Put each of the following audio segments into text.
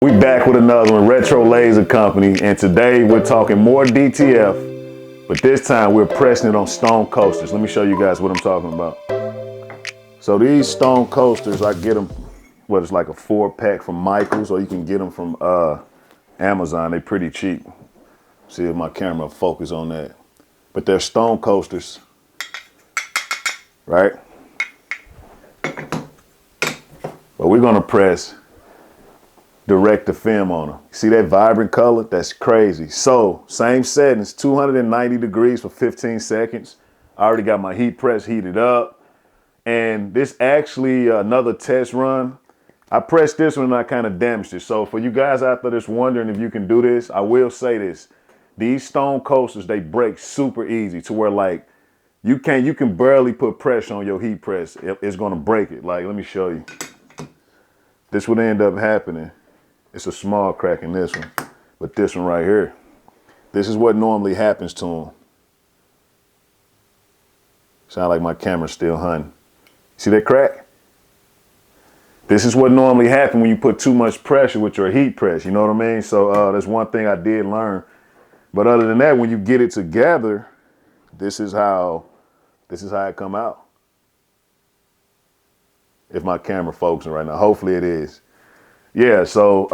We back with another one, Retro Laser Company, and today we're talking more DTF, but this time we're pressing it on stone coasters. Let me show you guys what I'm talking about. So these stone coasters, I get them, it's like a 4-pack from Michael's, or you can get them from Amazon. They're pretty cheap. See if my camera will focus on that. But they're stone coasters, right? But we're gonna press direct to film on them. See that vibrant color? That's crazy. So same settings, 290 degrees for 15 seconds. I already got my heat press heated up. And this actually another test run. I pressed this one and I kind of damaged it. So for you guys out there that's wondering if you can do this, I will say this. These stone coasters, they break super easy to where like you can barely put pressure on your heat press. It's gonna break it. Like, let me show you. This would end up happening. It's a small crack in this one, but this one right here, this is what normally happens to them. Sound like my camera's still hunting. See that crack? This is what normally happens when you put too much pressure with your heat press, you know what I mean? So that's one thing I did learn. But other than that, when you get it together, this is how it come out. If my camera focusing right now, hopefully it is. Yeah, so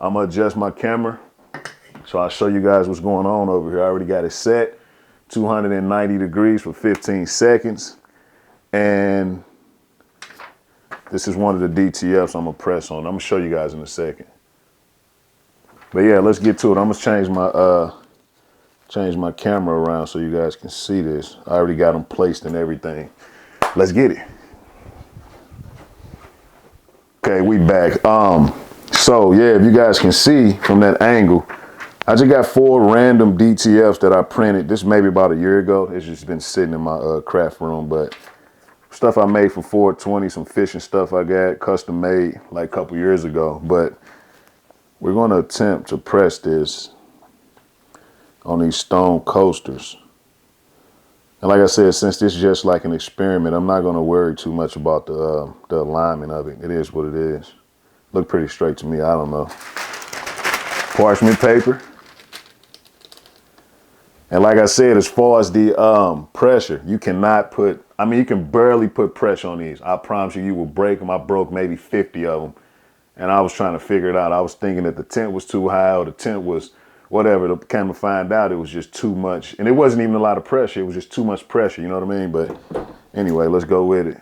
I'm gonna adjust my camera. So I'll show you guys what's going on over here. I already got it set, 290 degrees for 15 seconds. And this is one of the DTFs I'm gonna press on. I'm gonna show you guys in a second. But yeah, let's get to it. I'm gonna change my camera around so you guys can see this. I already got them placed and everything. Let's get it. Okay, we back. So yeah, if you guys can see from that angle, I just got 4 random DTFs that I printed. This maybe about a year ago. It's just been sitting in my craft room, but stuff I made for 420, some fishing stuff I got custom made like a couple years ago. But we're gonna attempt to press this on these stone coasters. And like I said, since this is just like an experiment, I'm not gonna worry too much about the alignment of it. It is what it is. Look pretty straight to me, I don't know. Parchment paper. And like I said, as far as the pressure, you cannot put, you can barely put pressure on these. I promise you, you will break them. I broke maybe 50 of them. And I was trying to figure it out. I was thinking that the tent was too high or the tent was whatever. The camera find out it was just too much. And it wasn't even a lot of pressure. It was just too much pressure, you know what I mean? But anyway, let's go with it.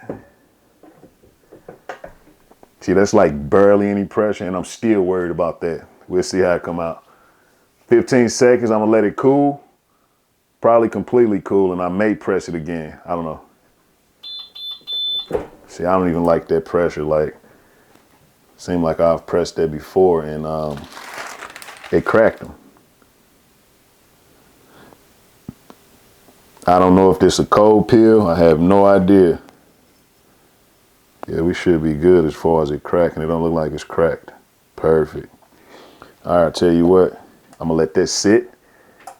See, that's like barely any pressure, and I'm still worried about that. We'll see how it come out. 15 seconds, I'm gonna let it cool. Probably completely cool, and I may press it again. I don't know. See, I don't even like that pressure. Like, seemed like I've pressed that before, and it cracked them. I don't know if this is a cold peel. I have no idea. Yeah, we should be good as far as it cracking. It don't look like it's cracked. Perfect. All right, tell you what. I'm gonna let this sit,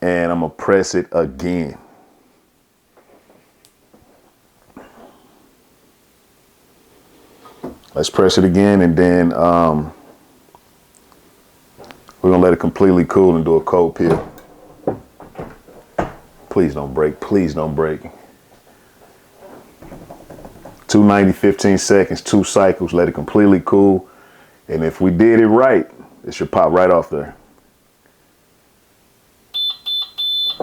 and I'm gonna press it again. Let's press it again, and then we're gonna let it completely cool and do a cold peel. Please don't break, please don't break. 290, 15 seconds, 2 cycles, let it completely cool. And if we did it right, it should pop right off there.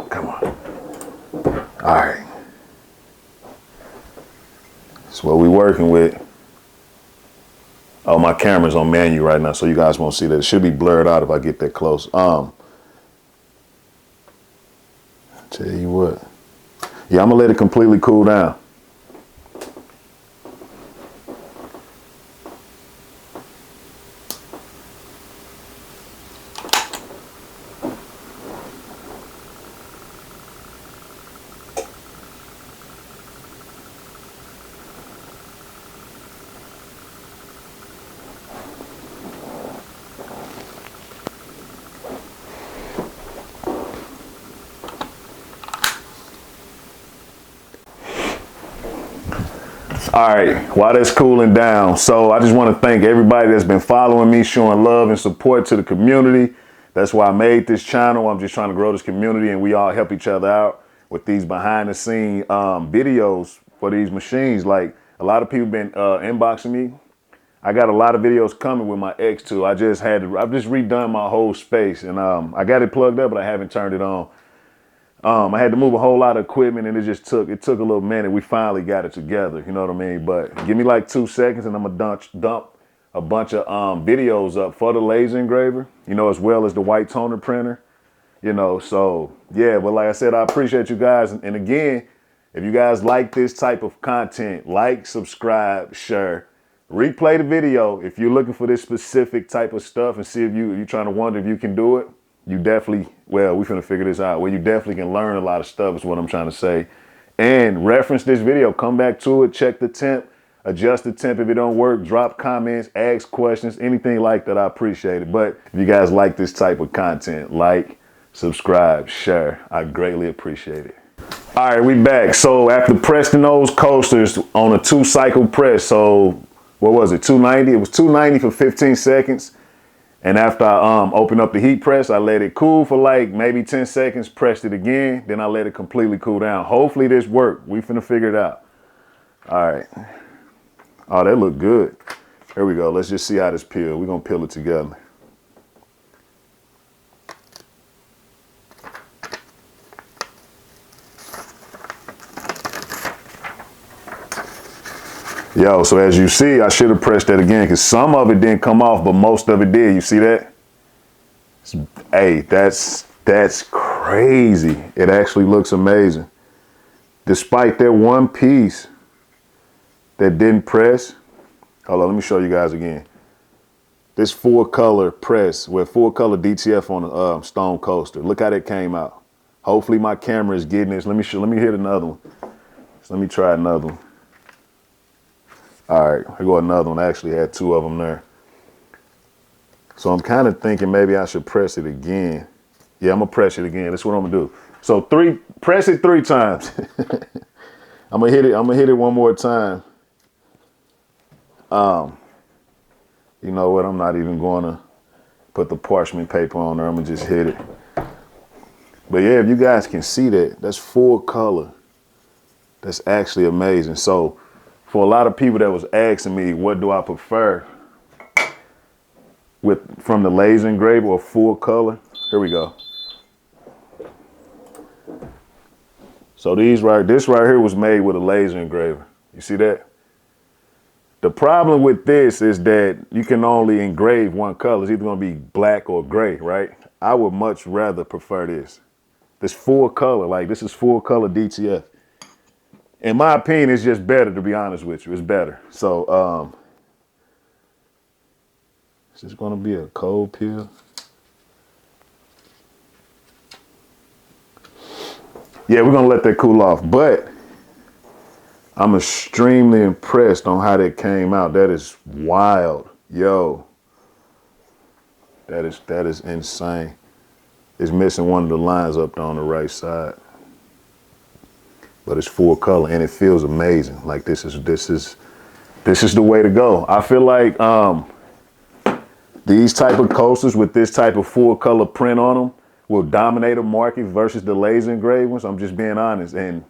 Come on. All right. That's what we're working with. Oh, my camera's on manual right now, so you guys won't see that. It should be blurred out if I get that close. Tell you what. Yeah, I'm gonna let it completely cool down. All right, while that's cooling down, so I just want to thank everybody that's been following me, showing love and support to the community. That's why I made this channel. I'm just trying to grow this community, and we all help each other out with these behind the scene videos for these machines. Like, a lot of people been inboxing me. I got a lot of videos coming with my X2. I've just redone my whole space, and I got it plugged up, but I haven't turned it on. I had to move a whole lot of equipment, and it took a little minute. We finally got it together, you know what I mean? But give me like 2 seconds, and I'm gonna dump a bunch of videos up for the laser engraver, you know, as well as the white toner printer, you know. So yeah, but like I said, I appreciate you guys. And again, if you guys like this type of content, like, subscribe, share, replay the video if you're looking for this specific type of stuff, and see if you're trying to wonder if you can do it. You definitely, well, we finna figure this out. Well, you definitely can learn a lot of stuff is what I'm trying to say. And reference this video, come back to it, check the temp, adjust the temp if it don't work, drop comments, ask questions, anything like that, I appreciate it. But if you guys like this type of content, like, subscribe, share, I greatly appreciate it. All right, we back. So after pressing those coasters on a 2-cycle press, so what was it, 290? It was 290 for 15 seconds. And after I opened up the heat press, I let it cool for like maybe 10 seconds, pressed it again, then I let it completely cool down. Hopefully this worked. We finna figure it out. All right. Oh, that looked good. Here we go. Let's just see how this peels. We're gonna peel it together. Yo, so as you see, I should have pressed that again because some of it didn't come off, but most of it did. You see that? Hey, that's crazy. It actually looks amazing. Despite that one piece that didn't press. Hold on, let me show you guys again. This 4-color press with 4-color DTF on the stone coaster. Look how that came out. Hopefully my camera is getting this. Let me hit another one. So let me try another one. All right, here go another one. I actually had 2 of them there. So I'm kind of thinking maybe I should press it again. Yeah, I'm gonna press it again. That's what I'm gonna do. So press it 3 times. I'm gonna hit it one more time. You know what? I'm not even gonna put the parchment paper on there. I'm gonna just hit it. But yeah, if you guys can see that, that's 4-color. That's actually amazing. So for a lot of people that was asking me, what do I prefer from the laser engraver or full color? Here we go. So this right here was made with a laser engraver. You see that? The problem with this is that you can only engrave one color. It's either gonna be black or gray, right? I would much rather prefer this. This full color, like this is full color DTF. In my opinion, it's just better, to be honest with you. It's better. So, is this gonna be a cold peel? Yeah, we're gonna let that cool off, but I'm extremely impressed on how that came out. That is wild. Yo, that is insane. It's missing one of the lines up there on the right side. But it's 4-color and it feels amazing. Like this is the way to go. I feel like these type of coasters with this type of 4-color print on them will dominate a market versus the laser engraved ones. I'm just being honest. And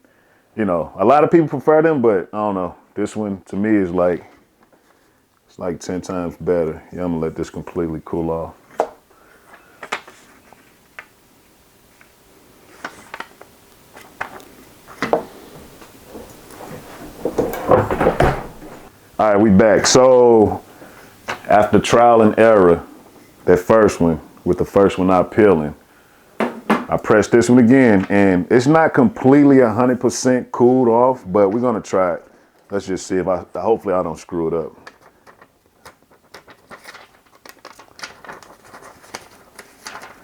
you know, a lot of people prefer them, but I don't know. This one to me is like, it's like 10 times better. Yeah, I'm gonna let this completely cool off. All right, we back. So after trial and error, that first one, with the first one not peeling, I pressed this one again, and it's not completely 100% cooled off, but we're gonna try it. Let's just see if hopefully I don't screw it up.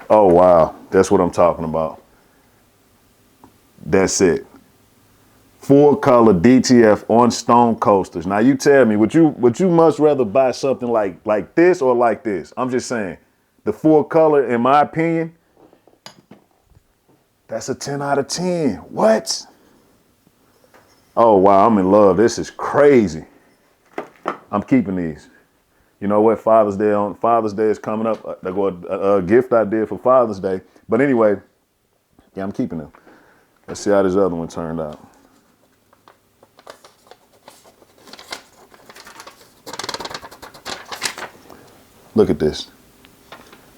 Oh wow, that's what I'm talking about. That's it. 4-color DTF on stone coasters. Now you tell me, would you much rather buy something like this or like this? I'm just saying, the 4-color, in my opinion, that's a 10 out of 10. What? Oh, wow, I'm in love. This is crazy. I'm keeping these. You know what? Father's Day is coming up. There go a gift I did for Father's Day. But anyway, yeah, I'm keeping them. Let's see how this other one turned out. Look at this.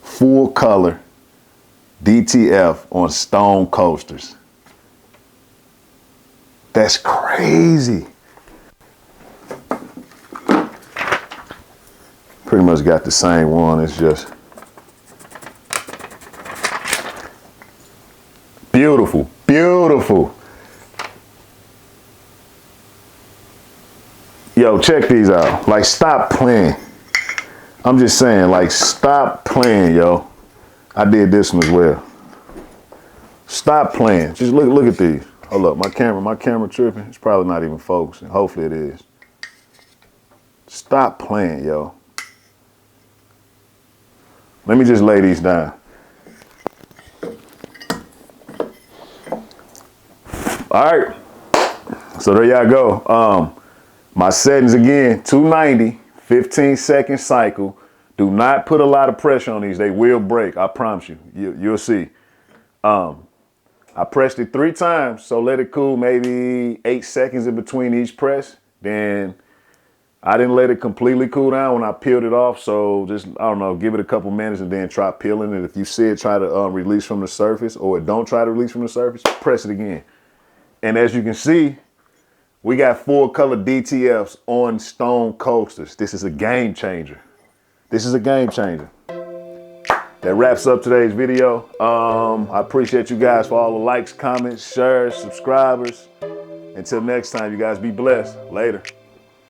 Full color DTF on stone coasters. That's crazy. Pretty much got the same one. It's just beautiful, beautiful. Yo, check these out. Like, stop playing. I'm just saying, like, stop playing, yo. I did this one as well. Stop playing. Just look at these. Hold up, my camera tripping. It's probably not even focusing. Hopefully it is. Stop playing, yo. Let me just lay these down. All right. So there y'all go. My settings again, 290, 15-second cycle. Do not put a lot of pressure on these. They will break. I promise you. You'll see. I pressed it 3 times, so let it cool maybe 8 seconds in between each press. Then I didn't let it completely cool down when I peeled it off, so just, I don't know, give it a couple minutes and then try peeling it. If you see it try to release from the surface, or it don't try to release from the surface, press it again. And as you can see, we got full color DTFs on stone coasters. This is a game changer. This is a game changer. That wraps up today's video. I appreciate you guys for all the likes, comments, shares, subscribers. Until next time, you guys be blessed. Later.